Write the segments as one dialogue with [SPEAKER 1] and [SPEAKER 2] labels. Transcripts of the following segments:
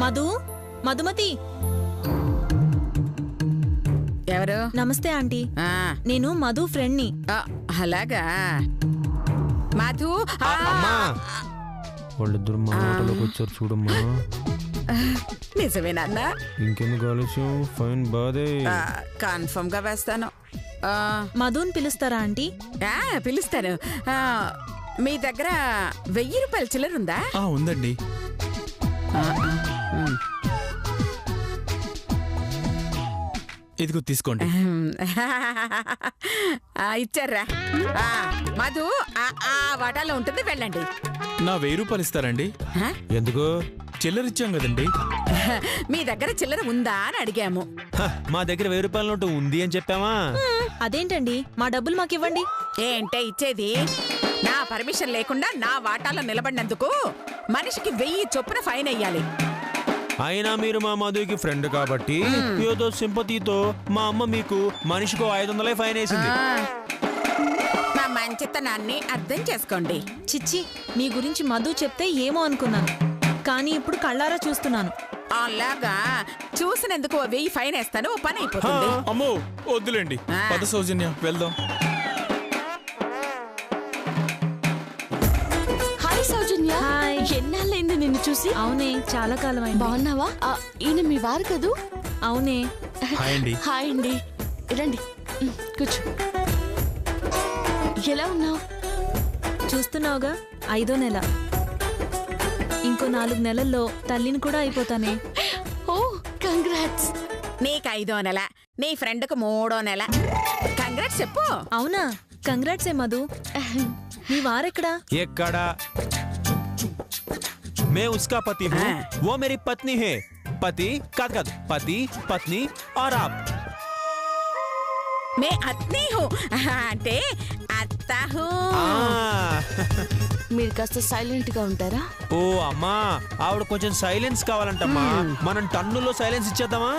[SPEAKER 1] మధు, మధుమతి.
[SPEAKER 2] ఎవరు?
[SPEAKER 1] నమస్తే ఆంటీ. నేను మధు ఫ్రెండ్ని.
[SPEAKER 2] అలాగా మధు.
[SPEAKER 3] వాళ్ళిద్దరు మా హోటల్లోకి వచ్చారు చూడమ్మా.
[SPEAKER 2] నిజమేనన్నా?
[SPEAKER 3] ఇంకెందుకు ఆలస్యం? ఫైన్ బాదే.
[SPEAKER 2] కన్ఫర్మ్ గా వేస్తాను.
[SPEAKER 1] మధుని పిలుస్తారా ఆంటీ?
[SPEAKER 2] పిలుస్తాను. మీ దగ్గర 1000 రూపాయల చిల్లరుందా?
[SPEAKER 4] ఉందండి. ఇదిగో తీసుకోండి.
[SPEAKER 2] ఇచ్చారా? మధు ఆ వాటాలో ఉంటుంది, వెళ్ళండి.
[SPEAKER 4] నా 1000 రూపాయలు ఇస్తారండి?
[SPEAKER 3] ఎందుకు?
[SPEAKER 4] చిల్లరిచ్చాం కదండి.
[SPEAKER 2] మీ దగ్గర చిల్లర ఉందా అని అడిగాము.
[SPEAKER 3] మా దగ్గర 1000 రూపాయల నోటు ఉంది అని చెప్పామా?
[SPEAKER 1] అదేంటండి, మా డబ్బులు మాకివ్వండి.
[SPEAKER 2] ఏంటే ఇచ్చేది? నా పర్మిషన్ లేకుండా నా వాటాలో నిలబడినందుకు మనిషికి 1000 చొప్పున ఫైన్ వెయ్యాలి.
[SPEAKER 3] అయినా మీరు మా మధుకి ఫ్రెండ్ కాబట్టి ఏదో సింపతితో మా అమ్మ మీకు మనిషికి 500 ఫైన్ వేసింది.
[SPEAKER 2] మా మంచితనాన్ని అర్థం చేసుకోండి.
[SPEAKER 1] చిచ్చి, మీ గురించి మధు చెప్తే ఏమో అనుకున్నాను, కానీ ఇప్పుడు కళ్ళారా చూస్తున్నాను.
[SPEAKER 2] అలాగా? చూసినందుకు 1000 ఫైన్ వేస్తాను, ఓ పని అయిపోతుంది.
[SPEAKER 4] అమ్మో వద్దులేండి, పద సౌజన్య వెళ్దాం.
[SPEAKER 5] హాయ్ సౌజన్య.
[SPEAKER 1] హాయ్.
[SPEAKER 5] ఎన్నాళ్ళైంది నిన్ను చూసి?
[SPEAKER 1] అవునే, చాలా కాలం అయింది.
[SPEAKER 5] బాగున్నావా? ఈయన మీ వారు కదూ?
[SPEAKER 1] అవునే.
[SPEAKER 4] హాయ్ అండి.
[SPEAKER 5] హాయ్ అండి, రండి కూర్చో. ఎలా ఉన్నావు?
[SPEAKER 1] చూస్తున్నావుగా, 5వ నెల. ఇంకో 4 నెలల్లో తల్లిని కూడా అయిపోతానే.
[SPEAKER 5] ఓ కంగ్రాట్స్.
[SPEAKER 2] నీకు 5వ నెల, నీ ఫ్రెండ్కు 3వ నెల. కంగ్రాట్స్ చెప్పు.
[SPEAKER 1] అవునా? కంగ్రాట్స్ ఏ మధు. మీ వారెక్కడా?
[SPEAKER 3] ఎక్కడా? मैं उसका पति हूँ, वो मेरी पत्नी है. पति काद पति पत्नी और आप.
[SPEAKER 2] मैं अत्नी हूँ అంటే అత్త హూ.
[SPEAKER 5] మీరు కాస్త సైలెంట్ గా ఉంటారా?
[SPEAKER 3] ఓ అమ్మా, ఆవిడ కొంచెం సైలెన్స్ కావాలంటమ్మా. మనం టన్నులో సైలెన్స్ ఇచ్చేద్దామా?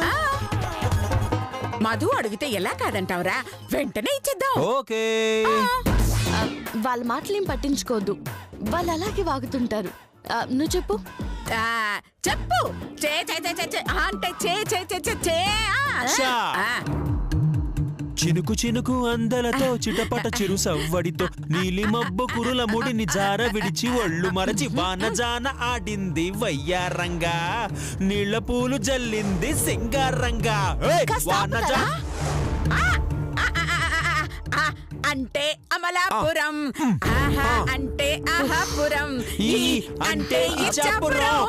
[SPEAKER 2] మధు అడిగితే ఎలా కాదంటావురా? వెంటనే ఇచ్చేద్దాం.
[SPEAKER 3] ఓకే.
[SPEAKER 5] వాళ్ళ మాటలేం పట్టించుకోవద్దు, వాళ్ళు అలాగే వాగుతుంటారు. నువ్వు చెప్పు.
[SPEAKER 2] చెప్పు. చే చే చే చే అంటే చే చే చే చే చే.
[SPEAKER 3] చినుకు చినుకు అందలతో చిటపట చిరు సవ్వడితో నీలి మబ్బు కురుల ముడిని జార విడిచి ఒళ్ళు మరచి వాన జాన ఆడింది వయ్యారంగా, నీళ్ల పూలు జల్లింది సింగారంగా.
[SPEAKER 2] అంటే అమలాపురం, అంటే ఆహాపురం, ఈ అంటే ఇచ్చాపురం.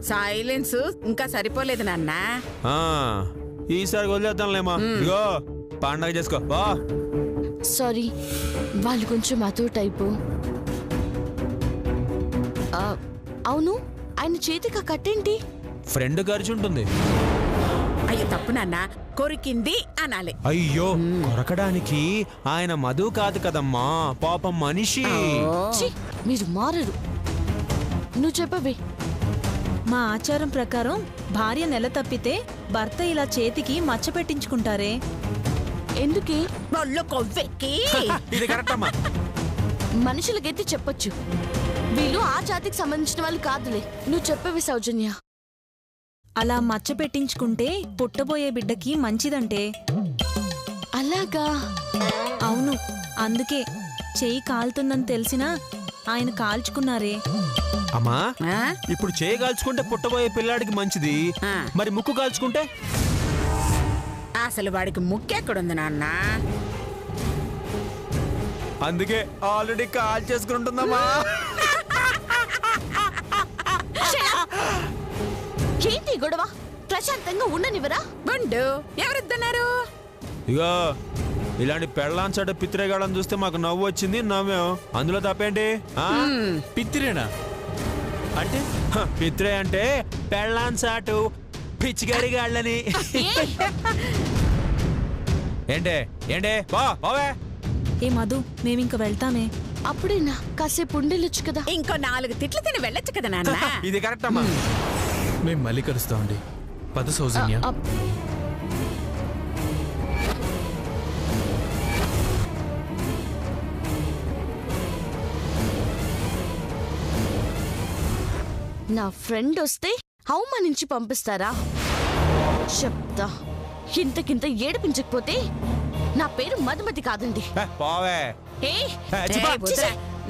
[SPEAKER 2] సైలెన్స్ ఇంకా సరిపోలేదు నాన్న.
[SPEAKER 3] ఈసారి వదిలేద్దాంలేమా. ఇగో పండగ చేసుకో.
[SPEAKER 5] సారీ, వాళ్ళు కొంచెం అతో టైపు. అవును, ఆయన చేతికి కట్టేంటి?
[SPEAKER 3] ఫ్రెండ్ ఖర్చు ఉంటుంది.
[SPEAKER 2] అయ్యో తప్పు నాన్న, కొరికింది అనాలి.
[SPEAKER 3] అయ్యో, కొరకడానికి ఆయన మధు కాదు కదమ్మా, పాపం మనిషి.
[SPEAKER 5] మీరు మారరు. నువ్వు చెప్పవే.
[SPEAKER 1] మా ఆచారం ప్రకారం భార్య నెల తప్పితే భర్త ఇలా చేతికి మచ్చ పెట్టించుకుంటారే.
[SPEAKER 5] ఎందుకే?
[SPEAKER 2] ఒళ్ళు కొవ్వెక్కి.
[SPEAKER 3] ఇది కరెక్ట్ అమ్మా.
[SPEAKER 5] మనుషులకైతే చెప్పొచ్చు, వీళ్ళు ఆ జాతికి సంబంధించిన వాళ్ళు కాదులే. నువ్వు చెప్పవే సౌజన్య.
[SPEAKER 1] అలా మచ్చ పెట్టించుకుంటే పుట్టబోయే బిడ్డకి మంచిదంటే.
[SPEAKER 5] అలాగా?
[SPEAKER 1] అవును, అందుకే చెయ్యి కాలుతుందని తెలిసినా ఆయన కాల్చుకున్నారే.
[SPEAKER 3] అమ్మా, ఇప్పుడు చేయి కాల్చుకుంటే పుట్టబోయే పిల్లాడికి మంచిది, మరి ముక్కు కాల్చుకుంటే?
[SPEAKER 2] అసలు వాడికి ముక్కెక్కడుంది నాన్న?
[SPEAKER 3] అందుకే ఆల్రెడీ కాల్ చేసుకుంటుందమ్మా.
[SPEAKER 5] ఏంటి గొడవ? ప్రశాంతంగా ఉండనివరా?
[SPEAKER 2] బండు ఎవరిద్దన్నారు?
[SPEAKER 3] ఇగో ఇలాంటి పెళ్ళాన్సట పిత్రేగాళ్ళని చూస్తే మాకు నవ్వు వచ్చింది, నవ్వాం. అందులో తప్పేంటి?
[SPEAKER 4] పిత్తిరేనా అంటే?
[SPEAKER 3] పిత్రే అంటే పెళ్ళాన్సాటు పిచ్చిగాడిగాళ్ళని. ఏంటే ఏంటే బావే.
[SPEAKER 1] ఏ మధు, మేమింక వెళ్తామే.
[SPEAKER 5] అప్పుడేనా? కాసేపు ఉండేలొచ్చు కదా.
[SPEAKER 2] ఇంకో 4 తిట్లు తిని వెళ్ళొచ్చు కదా నాన్న.
[SPEAKER 3] ఇది కరెక్ట్ అమ్మా.
[SPEAKER 4] మేము మళ్ళీ కలుస్తామండి. పద సౌజన్య.
[SPEAKER 5] నా ఫ్రెండ్ వస్తే అవమానించి పంపిస్తారా? చెప్తా. ఇంతకింత ఏడిపించకపోతే నా పేరు మధుమతి కాదండి.
[SPEAKER 3] పోవే.
[SPEAKER 5] ఏయ్,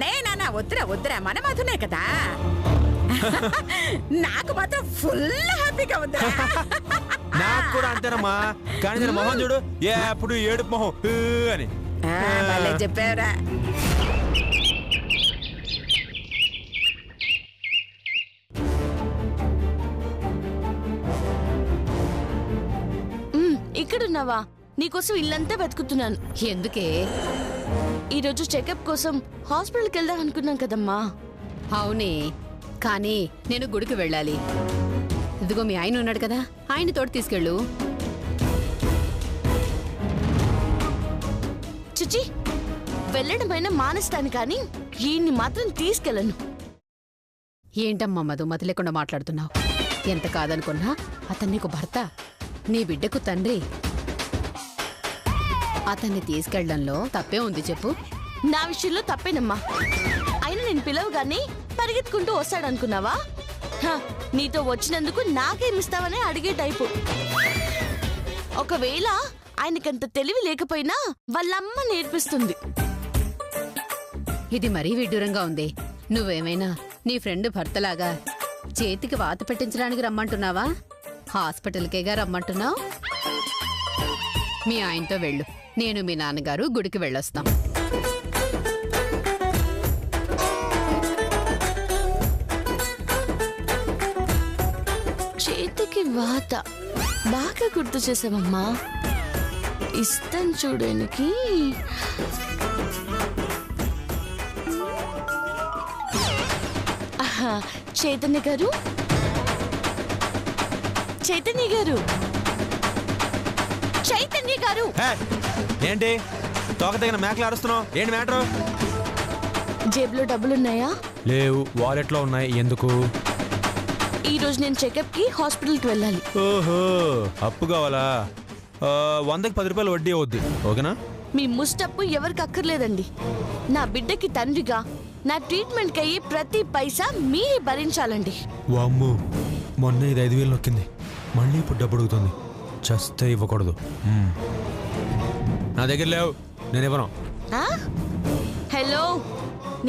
[SPEAKER 2] నేనా వద్దురా వద్దురా, మన మధునే కదా. నాకు మాత్రం ఫుల్ హ్యాపీగా వద్దురా.
[SPEAKER 3] నాకు కూడా అంతేనమ్మా, కానీ నేను మొహం చూడు ఎప్పుడు ఏడుపు మొహం అని.
[SPEAKER 2] చెప్పారా?
[SPEAKER 5] ఇక్కడున్నావా? నీకోసం ఇల్లంతా వెతుకుతున్నాను.
[SPEAKER 6] ఎందుకే?
[SPEAKER 5] ఈరోజు చెకప్ కోసం హాస్పిటల్కి వెళ్దాం అనుకున్నాం కదమ్మా.
[SPEAKER 6] అవునే, కానీ నేను గుడికి వెళ్ళాలి. ఇదిగో మీ ఆయన ఉన్నాడు కదా, ఆయన తోడు తీసుకెళ్ళు.
[SPEAKER 5] చిచి, వెళ్ళడమైనా మానేస్తాను కానీ ఈయన్ని మాత్రం తీసుకెళ్ళను.
[SPEAKER 6] ఏంటమ్మా మధు మతి లేకుండా మాట్లాడుతున్నావు? ఎంత కాదనుకున్నా అతను నీకు భర్త, నీ బిడ్డకు తండ్రి. అతన్ని తీసుకెళ్లడంలో తప్పే ఉంది చెప్పు?
[SPEAKER 5] నా విషయంలో తప్పేనమ్మా. అయినా నేను పిలవగానే పరిగెత్తుకుంటూ వస్తాడనుకున్నావా? నీతో వచ్చినందుకు నాకేమిస్తావని అడిగే టైపు. ఒకవేళ ఆయనకంత తెలివి లేకపోయినా వాళ్ళమ్మ నేర్పిస్తుంది.
[SPEAKER 6] ఇది మరీ విడ్డూరంగా ఉంది. నువ్వేమైనా నీ ఫ్రెండ్ భర్తలాగా చేతికి వాత పెట్టించడానికి రమ్మంటున్నావా? హాస్పిటల్కేగా రమ్మంటున్నావు? మీ ఆయనతో వెళ్ళు, నేను మీ నాన్నగారు గుడికి వెళ్ళొస్తాం.
[SPEAKER 5] చేతికి వాత బాగా గుర్తు చేసావమ్మా. ఇస్తాను చూడడానికి. చైతన్య గారు, చైతన్య గారు, చైతన్య గారు.
[SPEAKER 3] ఏంటి తోక తగిన మేకలు అరుస్తున్నావు? ఏంటి మ్యాటర్?
[SPEAKER 5] జేబులో డబ్బులున్నాయా?
[SPEAKER 3] లేవు, వాలెట్లో ఉన్నాయి. ఎందుకు?
[SPEAKER 5] ఈ రోజు నేను చెకప్ కి హాస్పిటల్కి వెళ్ళాలి.
[SPEAKER 3] ఓహో, అప్పు కావాలా? 100కి 10 రూపాయలు వడ్డీ అవుద్ది, ఓకేనా?
[SPEAKER 5] మీ ముష్టప్పు ఎవరికి అక్కర్లేదండి. నా బిడ్డకి తండ్రిగా నా ట్రీట్మెంట్కి అయ్యే ప్రతి పైసా మీరే భరించాలండి.
[SPEAKER 3] వామ్మో, మొన్న ఇది 5,000 నొక్కింది, మళ్ళీ ఇప్పుడు డబ్బు అడుగుతుంది. చస్తే ఇవ్వకూడదు. నా దగ్గర లేవు, నేను ఇవ్వను.
[SPEAKER 5] హలో,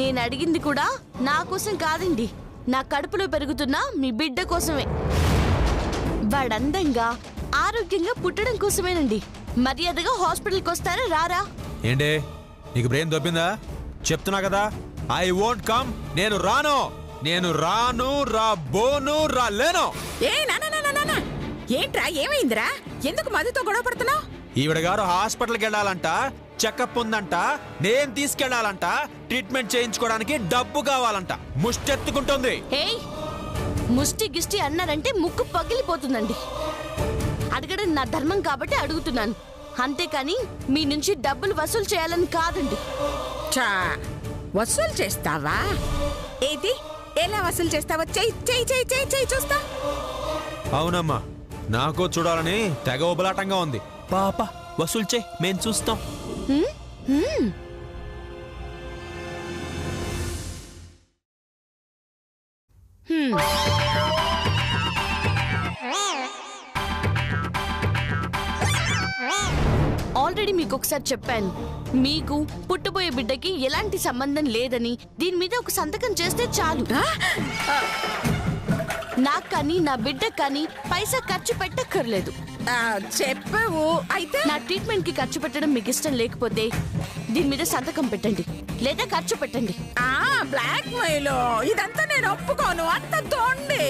[SPEAKER 5] నేను అడిగింది కూడా నా కోసం కాదండి, నా కడుపులో పెరుగుతున్న మీ బిడ్డ కోసమే. వాడందంగా ఆరోగ్యంగా పుట్టడం కోసమేనండి. మర్యాదగా హాస్పిటల్కి వస్తారా రారా?
[SPEAKER 3] ఏంటి నీకు బ్రెయిన్ దొబ్బిందా? చెప్తున్నా కదా, ఐ వోంట్ కమ్. నేను రాను, నేను రాను, రాబోను, రాలేను.
[SPEAKER 2] ఏంట్రా, ఏమైందిరా? ఎందుకు మధుతో గొడవ పడుతున్నావు?
[SPEAKER 3] ఈవిడ గారు హాస్పిటల్కి వెళ్ళాలంట, చెకప్ ఉందంట, నేను తీసుకెళ్లాలంట, ట్రీట్మెంట్ చేయించుకోవడానికి డబ్బు కావాలంట. ముష్టెత్తుకుంటుంది.
[SPEAKER 5] ఏయ్, ముష్టి గిష్టి అన్నారంటే ముక్కు పగిలిపోతుందండి. అడగడం నా ధర్మం కాబట్టి అడుగుతున్నాను, అంతేకాని మీ నుంచి డబ్బులు వసూలు చేయాలని కాదండి.
[SPEAKER 2] చా, వసూలు చేస్తావా? ఏది, ఎలా వసూలు చేస్తావా? చెయ్యి చెయ్యి చెయ్యి చెయ్యి చెయ్యి చూస్తా.
[SPEAKER 3] అవునమ్మా, నాకు చూడాలని తెగ ఉబలాటంగా ఉంది. పాప వసూలు చేయి, మేం చూస్తాం.
[SPEAKER 5] ఆల్రెడీ మీకు ఒకసారి చెప్పాను, మీకు పుట్టబోయే బిడ్డకి ఎలాంటి సంబంధం లేదని. దీని మీద ఒక సంతకం చేస్తే చాలు. నాకు కానీ నా బిడ్డ కానీ పైసా ఖర్చు పెట్టక్కర్లేదు.
[SPEAKER 2] చెప్పవు అయితే.
[SPEAKER 5] నా ట్రీట్మెంట్ కి ఖర్చు పెట్టడం మీకు ఇష్టం లేకపోతే దీని మీద సంతకం పెట్టండి, లేదా ఖర్చు పెట్టండి.
[SPEAKER 2] బ్లాక్ మెయిల్ ఇదంతా నేను ఒప్పుకోను. అంత తోండి.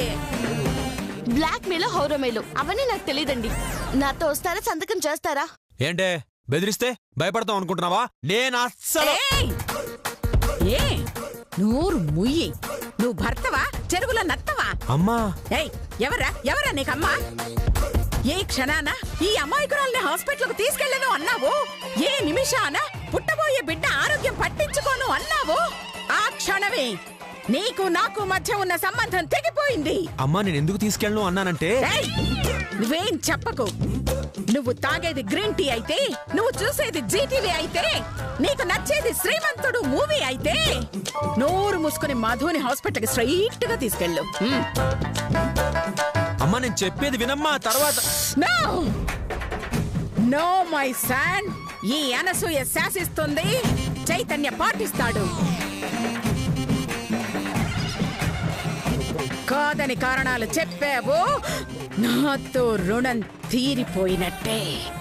[SPEAKER 5] బ్లాక్ మెయిల్, హౌరమెయిల్ అవన్నీ నాకు తెలియదండి. నాతో వస్తారా? సంతకం చేస్తారా?
[SPEAKER 3] ఏంటే బెదిరిస్తే భయపడతాం అనుకుంటున్నావా? నేను అస్సలు.
[SPEAKER 2] ఏ నూరు ముయ్యి, నువ్వు భర్తవా చెరువులో నత్తవా?
[SPEAKER 3] అమ్మా,
[SPEAKER 2] ఎవరా నీకమ్మా? ఏ క్షణాన ఈ అమాయకురాల్ని హాస్పిటల్కు తీసుకెళ్లను అన్నావు? ఏ నిమిషాన పుట్టబోయే బిడ్డ ఆరోగ్యం పట్టించుకోను అన్నావు? ఆ క్షణమే నీకు నాకు మధ్య ఉన్న సంబంధం తెగిపోయింది.
[SPEAKER 3] అమ్మా నేను ఎందుకు తీసుకెళ్ళను అన్నానంటే
[SPEAKER 2] ఏయ్! నువ్వేం చెప్పకు. నువ్వు తాగేది గ్రీన్ టీ అయితే, నువ్వు చూసేది జీటీవీ అయితే, నీకు నచ్చేది శ్రీమంతుడు మూవీ అయితే, నోరు మూసుకుని మధుని హాస్పిటల్కి స్ట్రైట్ గా తీసుకెళ్ళు.
[SPEAKER 3] అమ్మా నేను చెప్పేది వినమ్మా తర్వాత.
[SPEAKER 2] నో నో మై సన్, ఈ అనసూయ శాసిస్తుంది, చైతన్య పాటిస్తాడు. కాదని కారణాలు చెప్పావు, నాతో రుణం తీరిపోయినట్టే.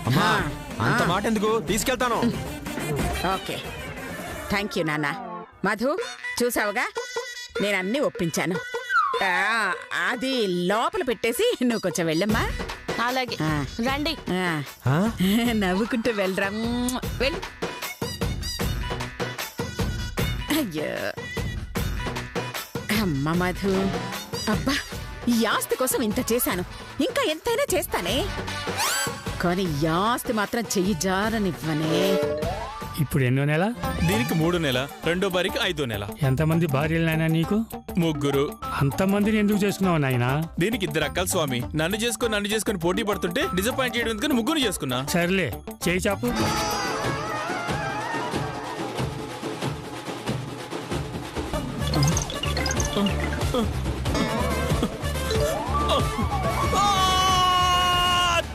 [SPEAKER 3] అమ్మా అంత మాట ఎందుకు, తీసుకెళ్తాను.
[SPEAKER 2] ఓకే, థ్యాంక్ యూ నాన్న. మధు చూసావుగా, నేను అన్ని ఒప్పించాను. అది లోపల పెట్టేసి నువ్వు కొంచెం వెళ్ళమ్మా.
[SPEAKER 5] అలాగే రండి.
[SPEAKER 3] ఆ?
[SPEAKER 2] నవ్వుకుంటూ వెళ్ళరా. వెళ్ళి. అయ్యో అమ్మ మధు, అబ్బా ఈ ఆస్తి కోసం ఇంత చేశాను, ఇంకా ఎంతైనా చేస్తానే, కానీ ఈ ఆస్తి మాత్రం చెయ్యి జారనివ్వనే.
[SPEAKER 7] ఇప్పుడు ఎన్నో నెల?
[SPEAKER 4] దీనికి 3 నెల, రెండో బారికి 5వ నెల.
[SPEAKER 7] ఎంతమంది భార్యలు నాయనా నీకు?
[SPEAKER 4] 3.
[SPEAKER 7] అంతమందిని ఎందుకు చేసుకున్నావు నాయనా?
[SPEAKER 4] దీనికి 2 అక్కలు స్వామి. నన్ను చేసుకొని పోటీ పడుతుంటే డిసప్పాయింట్ చేయడం ఎందుకని 3 చేసుకున్నా.
[SPEAKER 7] సర్లే, చేయి చాపు.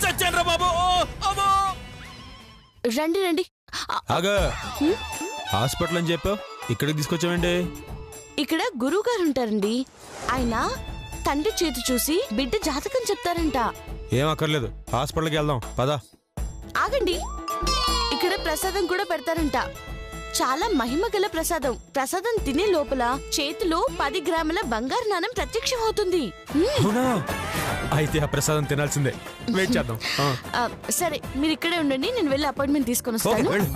[SPEAKER 4] చచ్చాను రా బాబు.
[SPEAKER 5] రండి రండి.
[SPEAKER 3] ఆగా హాస్పిటల్ అని చెప్పావు, ఇక్కడికి తీసుకొచ్చావండి.
[SPEAKER 5] ఇక్కడ గురువు గారు ఉంటారండి. ఆయన తండ్రి చేతి చూసి బిడ్డ జాతకం చెప్తారంట.
[SPEAKER 3] ఏం అక్కర్లేదు, హాస్పిటల్కి వెళ్దాం పదా.
[SPEAKER 5] ఆగండి, ఇక్కడ ప్రసాదం కూడా పెడతారంట. చాలా మహిమ గల ప్రసాదం. ప్రసాదం తినే లోపల చేతిలో 10 గ్రాముల బంగారు నాణెం ప్రత్యక్షం అవుతుంది.
[SPEAKER 3] అవునా? అయితే ఆ ప్రసాదం తినాల్సిందే. వెయిట్ చేద్దాం.
[SPEAKER 5] సరే, మీరు ఇక్కడే ఉండండి, నేను వెళ్ళి అపాయింట్మెంట్ తీసుకొని
[SPEAKER 3] ఓకే
[SPEAKER 5] వస్తాను.
[SPEAKER 3] వెళ్ళు.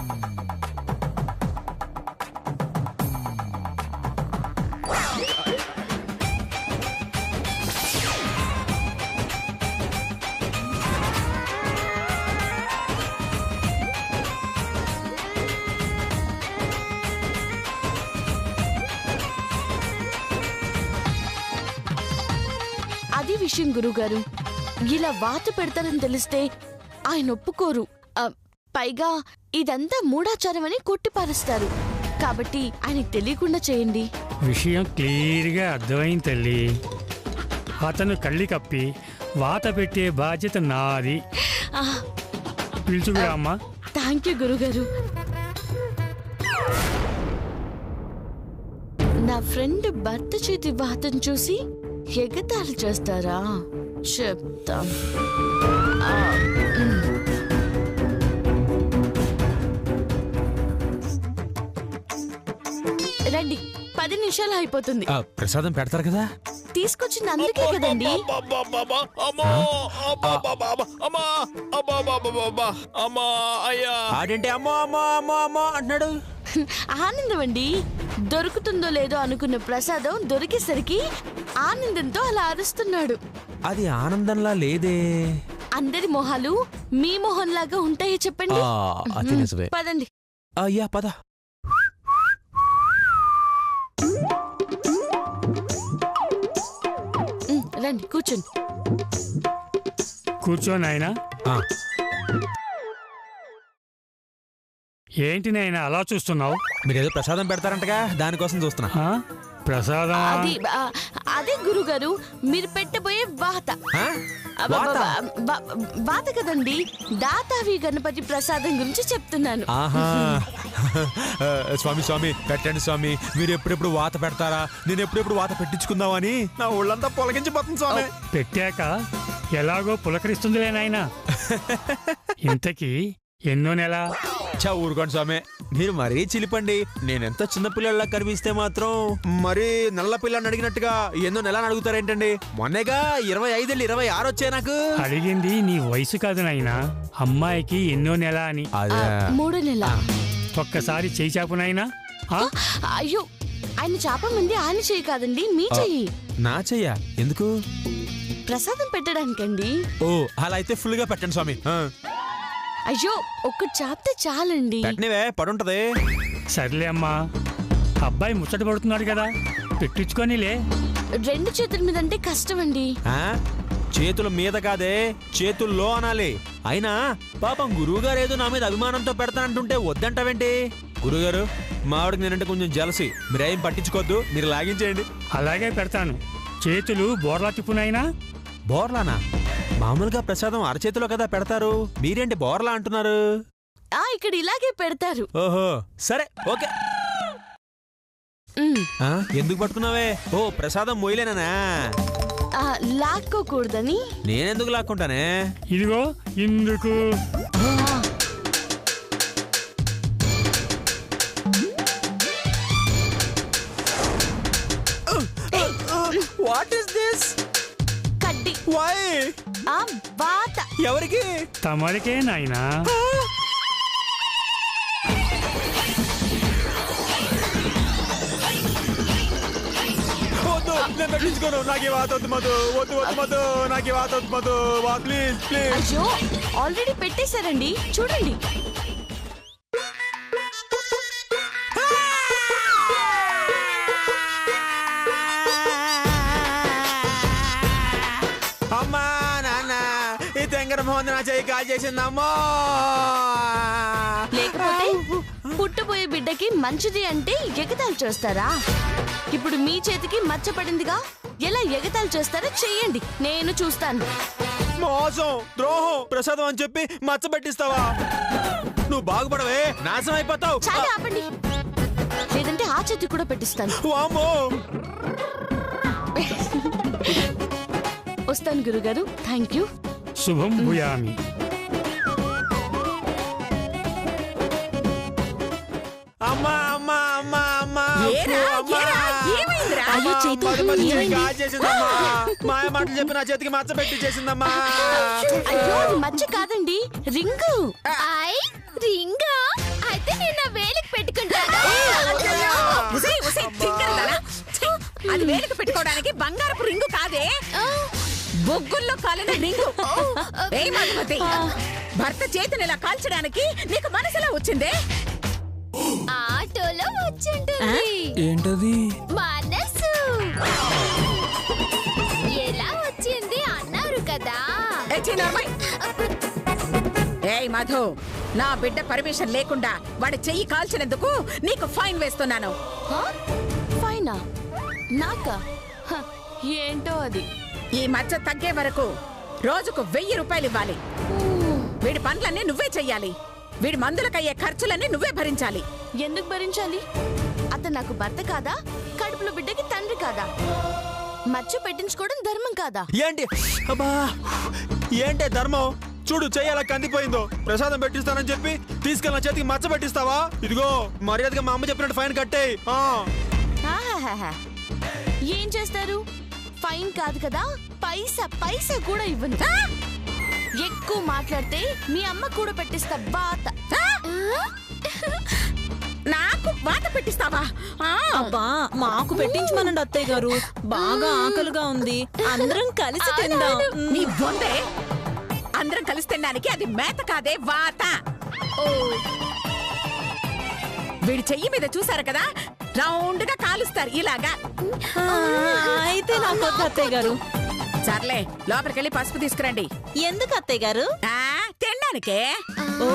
[SPEAKER 5] అది విషయం గురుగారు. ఇలా వాత పెడతారని తెలిస్తే ఆయన ఒప్పుకోరు. పైగా ఇదంతా మూఢాచారం అని కొట్టిపారేస్తారు. కాబట్టి ఆయనకు తెలియకుండా చేయండి.
[SPEAKER 7] విషయం క్లియర్గా అర్థమైంది తల్లి. అతను కళ్ళి కప్పి వాత పెట్టే బాధ్యత నాది. పిలుచుకురా అమ్మా.
[SPEAKER 5] థ్యాంక్ యూ గురుగారు. నా ఫ్రెండ్ భర్త చేతి వాతం చూసి ఎగతాళి చేస్తారా? చెప్తా. రండి, 10 నిమిషాలు అయిపోతుంది.
[SPEAKER 3] ప్రసాదం పెడతారు కదా.
[SPEAKER 5] తీసుకొచ్చింది అందుకే కదండి.
[SPEAKER 3] ఆడంటే అమ్మో అమ్మో అమ్మో అమ్మో అంటున్నాడు.
[SPEAKER 5] ఆనందం అండి. దొరుకుతుందో లేదో అనుకున్న ప్రసాదం దొరికేసరికి ఆనందంతో అలా అరుస్తున్నాడు.
[SPEAKER 3] అది ఆనందంలా లేదే.
[SPEAKER 5] అందరి మొహాలు మీ మొహంలాగా ఉంటాయో చెప్పండి.
[SPEAKER 3] అది నిజమే.
[SPEAKER 5] పదండి.
[SPEAKER 3] అయ్యా పద.
[SPEAKER 5] రండి, కూర్చోండి.
[SPEAKER 7] కూర్చో నాయనా. ఏంటి నాయనా అలా చూస్తున్నావు?
[SPEAKER 3] మీరేదో ప్రసాదం పెడతారంటగా, దానికోసం చూస్తున్నా.
[SPEAKER 7] ప్రసాదం?
[SPEAKER 5] అదే గురుగారు, మీరు పెట్టబోయే వాత. వాత కదండి, దాతావి గణపతి ప్రసాదం గురించి చెప్తున్నాను.
[SPEAKER 3] ఆహా స్వామి స్వామి పెట్టండి స్వామి. మీరు ఎప్పుడెప్పుడు వాత పెడతారా, నేను ఎప్పుడెప్పుడు వాత పెట్టించుకుందామని నా ఒళ్ళంతా పొలగించిపోతుంది స్వామి.
[SPEAKER 7] పెట్టాక ఎలాగో పులకరిస్తుందిలే నాయనా. ఇంతకీ ఎన్నో నెల?
[SPEAKER 3] ఊరుకోండి స్వామి, మీరు మరీ చిలిపండి. నేనెంత చిన్నపిల్లలా కనిపిస్తే మాత్రం మరీ నల్ల పిల్లని అడిగినట్టుగా ఎన్నో నెల అడుగుతారేంటండి? మొన్నగా 25 ఏళ్ళు 26 వచ్చాయి నాకు.
[SPEAKER 7] అడిగింది నీ వయసు కాదు నాయనా, అమ్మాయికి ఎన్నో నెల అని.
[SPEAKER 5] 3 నెల.
[SPEAKER 7] ఒక్కసారి చేయి చాపు నాయనా.
[SPEAKER 5] అయ్యో, ఆయన చాపమంది ఆయన చెయ్యి కాదండి, మీ చెయ్యి.
[SPEAKER 3] నా చెయ్య ఎందుకు?
[SPEAKER 5] ప్రసాదం పెట్టడానికండి.
[SPEAKER 3] ఓ అలా అయితే ఫుల్ గా పెట్టండి స్వామి.
[SPEAKER 5] అయ్యో, ఒక్క చాపితే చాలండి.
[SPEAKER 3] పెట్టనివే పడుంటది.
[SPEAKER 7] సర్లే అమ్మా, అబ్బాయి ముచ్చట పడుతున్నాడు కదా, పెట్టించుకొనిలే.
[SPEAKER 5] 2 చేతుల మీద అంటే కష్టమండి.
[SPEAKER 3] ఆ? చేతుల మీద కాదే, చేతుల్లో అనాలి. అయినా పాపం గురువుగారు ఏదో నా మీద అభిమానంతో పెడతానంటుంటే వద్దంటావేంటి? గురుగారు, మావిడికి నేనంటే కొంచెం జలసి, మీరేం పట్టించుకోవద్దు, మీరు లాగించేయండి.
[SPEAKER 7] అలాగే పెడతాను. చేతులు బోర్లా తిప్పునైనా.
[SPEAKER 3] బోర్లానా? మామూలుగా ప్రసాదం అరచేతిలో కదా పెడతారు, మీరేంటి బోర్లా అంటున్నారు?
[SPEAKER 5] ఇక్కడ ఇలాగే పెడతారు.
[SPEAKER 3] ఓహో, సరే, ఓకే.
[SPEAKER 5] ఉమ్,
[SPEAKER 3] ఎందుకు పట్టుకున్నావే? ఓ, ప్రసాదం మొయ్యలేనా?
[SPEAKER 5] లాక్కోకూడదని.
[SPEAKER 3] నేనెందుకు లాక్కుంటానే?
[SPEAKER 7] ఇదిగో ఇందుకు.
[SPEAKER 3] What is this?
[SPEAKER 5] కడ్డి.
[SPEAKER 3] వై?
[SPEAKER 5] వాత.
[SPEAKER 3] ఎవరికి?
[SPEAKER 7] తమరికే నాయనా.
[SPEAKER 3] నేను పట్టించుకోను, నాకు ఈ వాత వద్దు మధు, వద్దు వద్దు మధు, నాకు ఈ వాత వద్దు మధు, ప్లీజ్ ప్లీజ్.
[SPEAKER 5] అయ్యో, ఆల్రెడీ పెట్టేశారండి, చూడండి.
[SPEAKER 3] అమ్మా నాన్న, ఈ తెంగర మోహన్ నా చెయ్యి కాల్ చేసిందమ్మా.
[SPEAKER 5] లేకపోతే పుట్టబోయే బిడ్డకి మంచిది అంటే ఎగతాళి చేస్తారా? ఇప్పుడు మీ చేతికి మచ్చపడిందిగా, ఎలా ఎగతాళి చేస్తారో చెయ్యండి, నేను చూస్తాను.
[SPEAKER 3] మోసం, ద్రోహం, ప్రసాదం అని చెప్పి మచ్చ పెట్టిస్తావా? నువ్వు బాగుపడవే, నాశనం అయిపోతావు.
[SPEAKER 5] చాలా ఆపండి, లేదంటే ఆ చేతి కూడా పెట్టిస్తాను.
[SPEAKER 3] వామ్మో.
[SPEAKER 5] వస్తాను గురుగారు, థ్యాంక్ యూ.
[SPEAKER 7] శుభం భూయామి.
[SPEAKER 3] అమ్మా అమ్మా అమ్మా అమ్మా,
[SPEAKER 5] అయ్యో, చేతి
[SPEAKER 3] మాయ మాటలు చెప్పి నా చేతికి మచ్చ పెట్టి చేసిందమ్మా.
[SPEAKER 5] అయ్యో, అది మచ్చ కాదండి, రింగు.
[SPEAKER 8] రింగా అయితే నేను నా వేలికి పెట్టుకుంటాను.
[SPEAKER 2] అది వేలికి పెట్టుకోవడానికి బంగారపు రింగు కాదే, బొగ్గుల్లో కాలిన రింగు. భర్త చేతిని ఇలా కాల్చడానికి నీకు మనసులో వచ్చిందే?
[SPEAKER 8] ఆటోలో వచ్చుంటుంది.
[SPEAKER 4] ఏంటది?
[SPEAKER 8] మనసు ఎలా వచ్చింది అన్నారు కదా.
[SPEAKER 2] ఏయ్ మధు, నా బిడ్డ పర్మిషన్ లేకుండా వాడి చెయ్యి కాల్చినందుకు నీకు ఫైన్ వేస్తున్నాను.
[SPEAKER 5] ఫైనా? నాకా? ఏంటో అది.
[SPEAKER 2] ఈ మచ్చ తగ్గే వరకు రోజుకు 1000 రూపాయలు ఇవ్వాలి. వీడి పనులన్నీ నువ్వే చెయ్యాలి. వీడి మందులకయ్యే ఖర్చులన్నీ నువ్వే భరించాలి.
[SPEAKER 5] ఎందుకు భరించాలి? అతను నాకు భర్త కాదా? కడుపులో బిడ్డకి తండ్రి కాదా? మచ్చ పెట్టించుకోవడం ధర్మం కాదా?
[SPEAKER 3] ఏంటి అబ్బా, ఏంటే ధర్మం? చూడు, చెయ్యాల కందిపోయిందో. ప్రసాదం పెట్టిస్తానని చెప్పి తీసుకెళ్ళిన చేతికి మచ్చ పెట్టిస్తావా? ఇదిగో, మర్యాదగా మా అమ్మ చెప్పినట్టు ఫైన్ కట్టేయ్.
[SPEAKER 5] ఏం చేస్తారు? ఫైన్ కాదు కదా, పైసా కూడా ఇవ్వను. ఎక్కువ మాట్లాడితే మీ అమ్మ కూడా పెట్టిస్తా వాత.
[SPEAKER 2] నాకు వాత పెట్టిస్తావా?
[SPEAKER 1] అబ్బా, మాకు పెట్టించమనండి అత్తయ్య గారు, బాగా ఆకలిగా ఉంది, అందరం కలిసి తిందాం.
[SPEAKER 2] నీ బొందే, అందరం కలిసి తినడానికి అది మేత కాదే, వాత. వీడి చెయ్యి మీద చూసారు కదా, రౌండ్ గా కాలుస్తారు ఇలాగా.
[SPEAKER 1] అయితే నాకు వద్దు అత్తయ్య గారు.
[SPEAKER 2] సర్లే, లోపలికెళ్ళి పసుపు తీసుకురండి.
[SPEAKER 1] ఎందుకు అత్తయ్య గారు?
[SPEAKER 2] తినడానికే.
[SPEAKER 1] ఓ,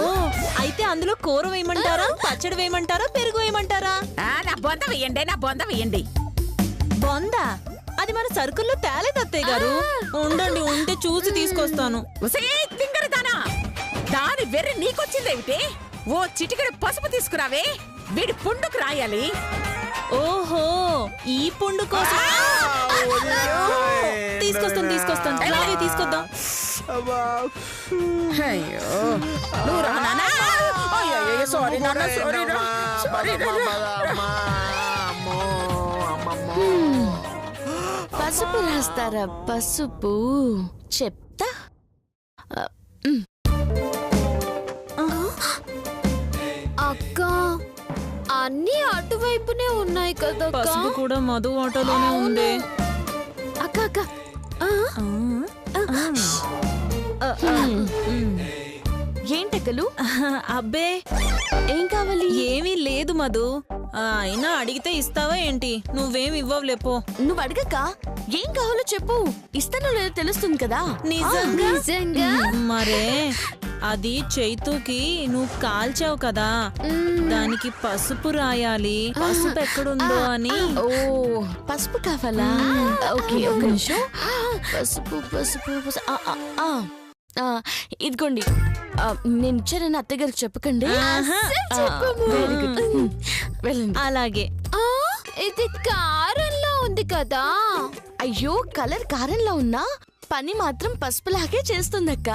[SPEAKER 1] అయితే అందులో కూర వేయమంటారా, పచ్చడి వేయమంటారా, పెరుగు వేయమంటారా?
[SPEAKER 2] నా బొంద వేయండి, నా బొంద వేయండి.
[SPEAKER 1] బొందా? అది మన సరుకుల్లో తేలేదు అత్తయ్య గారు. ఉండండి, ఉంటే చూసి తీసుకొస్తాను.
[SPEAKER 2] తింగరదానా, దాని వెర్రి నీకొచ్చిందేమిటి? ఓ చిటికెడు పసుపు తీసుకురావే, వీడి పుండుకు రాయాలి.
[SPEAKER 1] ఓహో, ఈ పుండు కోసం. తీసుకొస్తాను, అలాగే తీసుకొద్దాం.
[SPEAKER 2] అయ్యో, నువ్వు రా నాన్నా. సారీ నాన్న, సారీ.
[SPEAKER 5] పసుపు రాస్తారా? పసుపు చెప్తా.
[SPEAKER 8] అక్క, అన్ని అటువైపునే ఉన్నాయి కదా.
[SPEAKER 1] పసుపు కూడా మధు ఆటోలోనే ఉంది.
[SPEAKER 8] అక్క
[SPEAKER 5] ఏంటెక్కలు?
[SPEAKER 1] అబ్బే,
[SPEAKER 5] ఏం కావాలి?
[SPEAKER 1] ఏమీ లేదు మధు. అయినా అడిగితే ఇస్తావా ఏంటి? నువ్వేం ఇవ్వవులేపో.
[SPEAKER 5] నువ్వు అడగక ఏం కావాలో చెప్పు, ఇస్తానో లేదో తెలుస్తుంది కదా.
[SPEAKER 1] నిజంగా?
[SPEAKER 8] నిజంగా?
[SPEAKER 1] మరే అది చైతుకి నువ్వు కాల్చావు కదా, దానికి పసుపు రాయాలి. పసుపు ఎక్కడుందో అని.
[SPEAKER 5] ఓ పసుపు కావాలా? ఓకే ఒక నిమిషం. పసుపు పసుపు పసుపు. ఇదిగోండి. నేను ఇచ్చానని అత్తగారికి చెప్పకండి. Very good. వెళ్ళండి.
[SPEAKER 1] అలాగే.
[SPEAKER 8] ఇది కారంలో ఉంది కదా.
[SPEAKER 5] అయ్యో కలర్ కారంలో ఉన్నా పని మాత్రం పసుపులాగే చేస్తుందక్క.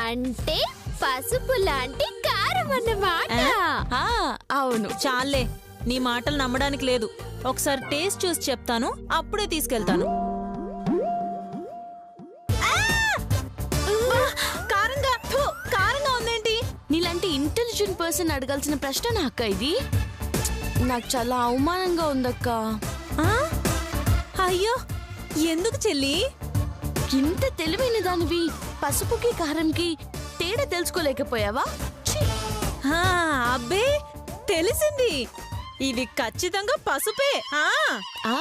[SPEAKER 8] అంటే పసుపు లాంటి కారం అన్నమాట.
[SPEAKER 5] అవును.
[SPEAKER 1] చాలే, నీ మాటలు నమ్మడానికి లేదు. ఒకసారి టేస్ట్ చూసి చెప్తాను, అప్పుడే తీసుకెళ్తాను. కారంగా కారంగా ఉందేంటి?
[SPEAKER 5] నీలాంటి ఇంటెలిజెంట్ పర్సన్ అడగాల్సిన ప్రశ్న నా అక్క ఇది. నాకు చాలా అవమానంగా ఉందక్క.
[SPEAKER 1] అయ్యో ఎందుకు చెల్లి?
[SPEAKER 5] ఇంత తెలివైన దానివి పసుపుకి కారంకి తేడా తెలుసుకోలేకపోయావా?
[SPEAKER 1] అబ్బే తెలిసింది, ఇది ఖచ్చితంగా పసుపే.
[SPEAKER 5] ఆ